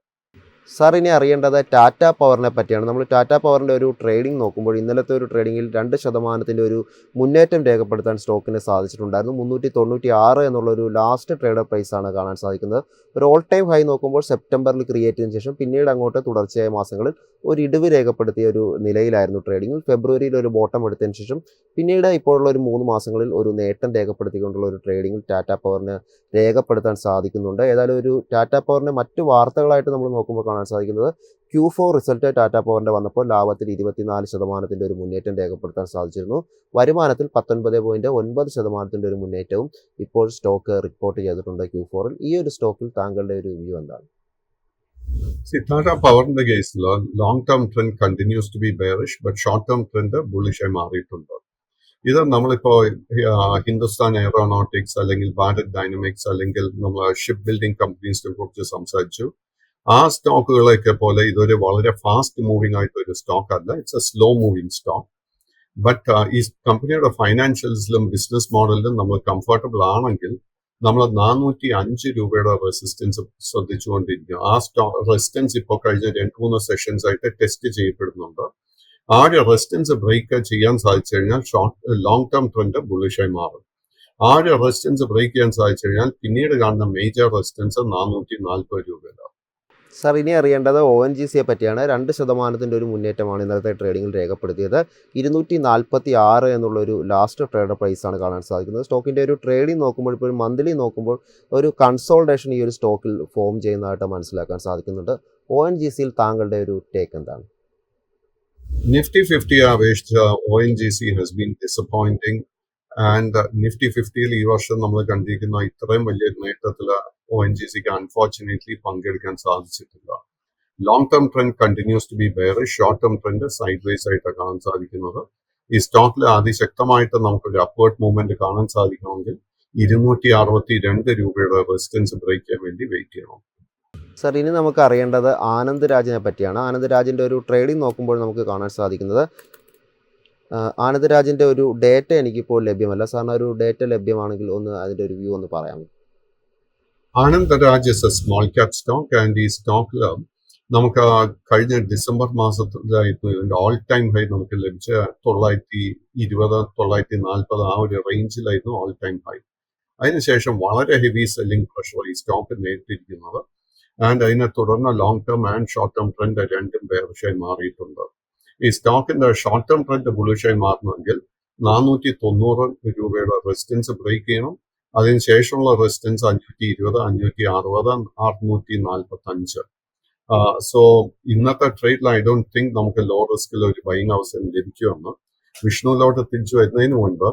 സാർ ഇനി അറിയേണ്ടത് ടാറ്റ പവറിനെ പറ്റിയാണ്. നമ്മൾ ടാറ്റ പവറിൻ്റെ ഒരു ട്രേഡിംഗ് നോക്കുമ്പോൾ ഇന്നലത്തെ ഒരു ട്രേഡിങ്ങിൽ 2% ഒരു മുന്നേറ്റം രേഖപ്പെടുത്താൻ സ്റ്റോക്കിന് സാധിച്ചിട്ടുണ്ടായിരുന്നു. 396 എന്നുള്ളൊരു ലാസ്റ്റ് ട്രേഡ് പ്രൈസാണ് കാണാൻ സാധിക്കുന്നത്. ഒരു ഓൾ ടൈം ഹൈ നോക്കുമ്പോൾ സെപ്റ്റംബറിൽ ക്രിയേറ്റ് ചെയ്തതിനു ശേഷം പിന്നീട് അങ്ങോട്ട് തുടർച്ചയായ മാസങ്ങളിൽ ഒരു ഇടിവ് രേഖപ്പെടുത്തിയ ഒരു നിലയിലായിരുന്നു ട്രേഡിങ്ങിൽ. ഫെബ്രുവരിയിൽ ഒരു ബോട്ടം എടുത്തതിന് ശേഷം പിന്നീട് ഇപ്പോഴുള്ള ഒരു 3 മാസങ്ങളിൽ ഒരു നേട്ടം രേഖപ്പെടുത്തിക്കൊണ്ടുള്ള ഒരു ട്രേഡിങ്ങിൽ ടാറ്റ പവറിന് രേഖപ്പെടുത്താൻ സാധിക്കുന്നുണ്ട്. ഏതായാലും ഒരു ടാറ്റ പവറിൻ്റെ മറ്റു വാർത്തകളായിട്ട് നമ്മൾ നോക്കുമ്പോൾ കാണാൻ സാധിക്കുന്നത് Q4 റിസൾട്ട് ടാറ്റ പവറിൻ്റെ വന്നപ്പോൾ ലാഭത്തിൽ 24% ഒരു മുന്നേറ്റം രേഖപ്പെടുത്താൻ സാധിച്ചിരുന്നു. വരുമാനത്തിൽ 19.9% ഒരു മുന്നേറ്റവും ഇപ്പോൾ സ്റ്റോക്ക് റിപ്പോർട്ട് ചെയ്തിട്ടുണ്ട് Q4-ൽ. ഈ ഒരു സ്റ്റോക്കിൽ താങ്കളുടെ ഒരു വ്യൂ എന്താണ്? ടാറ്റ പവറിന്റെ കേസിൽ long term trend continues to be bearish, but short term trend ബുള്ളിഷായി മാറിയിട്ടുണ്ട്. ഇത് നമ്മളിപ്പോ ഹിന്ദുസ്ഥാൻ എയറോനോട്ടിക്സ് അല്ലെങ്കിൽ ഭാരത് ഡൈനമിക്സ് അല്ലെങ്കിൽ നമ്മൾ ഷിപ്പ് ബിൽഡിംഗ് കമ്പനീസിനെ കുറിച്ച് സംസാരിച്ചു. ആ സ്റ്റോക്കുകളൊക്കെ പോലെ ഇതൊരു വളരെ ഫാസ്റ്റ് മൂവിംഗ് ആയിട്ട് ഒരു സ്റ്റോക്ക് അല്ല. It's A slow moving stock. But ഈ കമ്പനിയുടെ ഫൈനാൻഷ്യൽസിലും ബിസിനസ് മോഡലിലും നമ്മൾ കംഫർട്ടബിൾ ആണെങ്കിൽ നമ്മൾ 405 രൂപയുടെ റെസിസ്റ്റൻസ് ശ്രദ്ധിച്ചുകൊണ്ടിരിക്കുക. ആ റെസിസ്റ്റൻസ് ഇപ്പോൾ കഴിഞ്ഞ 2-3 സെഷൻസ് ആയിട്ട് ടെസ്റ്റ് ചെയ്യപ്പെടുന്നുണ്ട്. ആ ഒരു റെസിസ്റ്റൻസ് ബ്രേക്ക് ചെയ്യാൻ സാധിച്ചു കഴിഞ്ഞാൽ ലോങ് ടേം ട്രെൻഡ് ബുള്ളിഷായി മാറും. ആ ഒരു റെസിസ്റ്റൻസ് ബ്രേക്ക് ചെയ്യാൻ സാധിച്ചു കഴിഞ്ഞാൽ പിന്നീട് കാണുന്ന മേജർ റെസിസ്റ്റൻസ് 440 രൂപയിലാണ്. സാർ ഇനി അറിയേണ്ടത് ONGCയെ പറ്റിയാണ്. 2% ഒരു മുന്നേറ്റമാണ് ഇന്നലത്തെ ട്രേഡിങ്ങിൽ രേഖപ്പെടുത്തിയത്. 246 എന്നുള്ളൊരു ലാസ്റ്റ് ട്രേഡ് പ്രൈസാണ് കാണാൻ സാധിക്കുന്നത്. സ്റ്റോക്കിൻ്റെ ഒരു ട്രേഡിംഗ് നോക്കുമ്പോൾ ഇപ്പോൾ മന്ത്ലി നോക്കുമ്പോൾ ഒരു കൺസോൾട്ടേഷൻ ഈ ഒരു സ്റ്റോക്കിൽ ഫോം ചെയ്യുന്നതായിട്ട് മനസ്സിലാക്കാൻ സാധിക്കുന്നുണ്ട്. ONGCയിൽ താങ്കളുടെ ഒരു ടേക്ക് എന്താണ്? Nifty 50 അപേക്ഷിച്ച് ONGC has been disappointing. And Nifty 50-ൽ ഈ വർഷം നമ്മൾ കണ്ടിരിക്കുന്ന ഇത്രയും വലിയ നേട്ടത്തിൽ ONGCക്ക് അൺഫോർച്ചുനേറ്റ്ലി പങ്കെടുക്കാൻ സാധിച്ചിട്ടില്ല. Long term trend continues to be bearish, short term trend sideways ആയിട്ട് കാണാൻ സാധിക്കുന്നത്. ഈ സ്റ്റോക്കിൽ അതിശക്തമായിട്ട് നമുക്കൊരു അപ്വേർഡ് മൂവ്മെന്റ് കാണാൻ സാധിക്കണമെങ്കിൽ 262 രൂപയുടെ റെസിസ്റ്റൻസ് ബ്രേക്ക് ചെയ്യാൻ വേണ്ടി വെയിറ്റ് ചെയ്യണം. സാർ ഇനി നമുക്ക് അറിയേണ്ടത് ആനന്ദ് രാജിനെ പറ്റിയാണ്. ആനന്ദ് രാജിൻ്റെ ഒരു ട്രേഡിംഗ് നോക്കുമ്പോൾ നമുക്ക് കാണാൻ സാധിക്കുന്നത് ആനന്ദ് രാജിൻ്റെ ഒരു ഡേറ്റ എനിക്കിപ്പോൾ ലഭ്യമല്ല. സാറിന് ഒരു ഡേറ്റ ലഭ്യമാണെങ്കിൽ ഒന്ന് അതിൻ്റെ ഒരു വ്യൂ ഒന്ന് പറയാമോ? Anand Raj is a small cap stock and ഈ സ്റ്റോക്കിൽ നമുക്ക് കഴിഞ്ഞ ഡിസംബർ മാസത്തിലായിരുന്നു ഇതിന്റെ ഓൾ ടൈം ഹൈ നമുക്ക് ലഭിച്ച 920-940 ആ ഒരു റേഞ്ചിലായിരുന്നു ഓൾ ടൈം ഹൈ. അതിനുശേഷം വളരെ ഹെവി സെല്ലിംഗ് പ്രഷർ ഈ സ്റ്റോക്ക് നേരിട്ടിരിക്കുന്നത്. ആൻഡ് അതിനെ തുടർന്ന് long term and short term trend രണ്ടും ബെയറിഷായി മാറിയിട്ടുണ്ട്. ഈ സ്റ്റോക്കിന്റെ ഷോർട്ട് ടേം ട്രെൻഡ് ബുള്ളിഷായി മാറണമെങ്കിൽ 490 രൂപയുടെ റെസിസ്റ്റൻസ് ബ്രേക്ക് ചെയ്യണം. അതിനുശേഷമുള്ള റെസിസ്റ്റൻസ് 520, 560, 645. സോ ഇന്നത്തെ ട്രേഡിൽ ഐ ഡോണ്ട് തിങ്ക് നമുക്ക് ലോ റിസ്കിൽ ഒരു ബൈങ് അവസരം ലഭിക്കുമെന്ന്. വിഷ്ണുവിലോട്ട് തിരിച്ചു വരുന്നതിന് മുൻപ്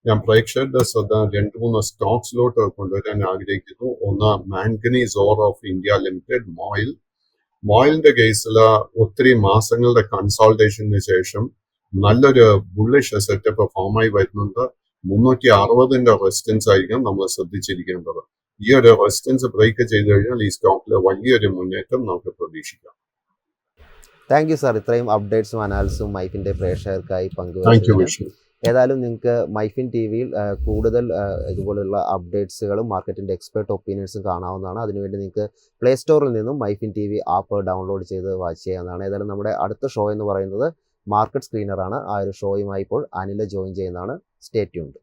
ഞാൻ പ്രേക്ഷകരുടെ ശ്രദ്ധ 2-3 സ്റ്റോക്സിലോട്ട് കൊണ്ടുവരാൻ ആഗ്രഹിക്കുന്നു. ഒന്ന് manganese ore of India limited, മോയിലിന്റെ കേസിൽ ഒത്തിരി മാസങ്ങളുടെ കൺസോൾട്ടേഷന് ശേഷം നല്ലൊരു ബുള്ളിഷ് സെറ്റപ്പ് ഫോമായി വരുന്നുണ്ട്. 360 റെസിസ്റ്റൻസ് ആയിരിക്കും നമ്മൾ ശ്രദ്ധിച്ചിരിക്കേണ്ടത്. ഈ ഒരു റെസിസ്റ്റൻസ് ബ്രേക്ക് ചെയ്ത് കഴിഞ്ഞാൽ ഈ സ്റ്റോക്കിൽ വലിയൊരു മുന്നേറ്റം നമുക്ക് പ്രതീക്ഷിക്കാം. താങ്ക് യു സാർ, ഇത്രയും അപ്ഡേറ്റ്സും അനാലിസും മൈഫിൻ്റെ പ്രേക്ഷകർക്കായി താങ്ക് യു പങ്കുവച്ചതിന്. വിഷ്ണു. ഏതായാലും നിങ്ങൾക്ക് മൈഫിൻ ടി വിയിൽ കൂടുതൽ ഇതുപോലുള്ള അപ്ഡേറ്റ്സുകളും മാർക്കറ്റിൻ്റെ എക്സ്പേർട്ട് ഒപ്പീനിയൻസും കാണാവുന്നതാണ്. അതിനുവേണ്ടി നിങ്ങൾക്ക് പ്ലേ സ്റ്റോറിൽ നിന്നും MyFin T V app download ചെയ്ത് വാച്ച് ചെയ്യാവുന്നതാണ്. ഏതായാലും നമ്മുടെ അടുത്ത ഷോ എന്ന് പറയുന്നത് മാർക്കറ്റ് സ്ക്രീനറാണ്. ആ ഒരു ഷോയുമായി ഇപ്പോൾ അനിൽ ജോയിൻ ചെയ്യുന്നതാണ്. Stay tuned.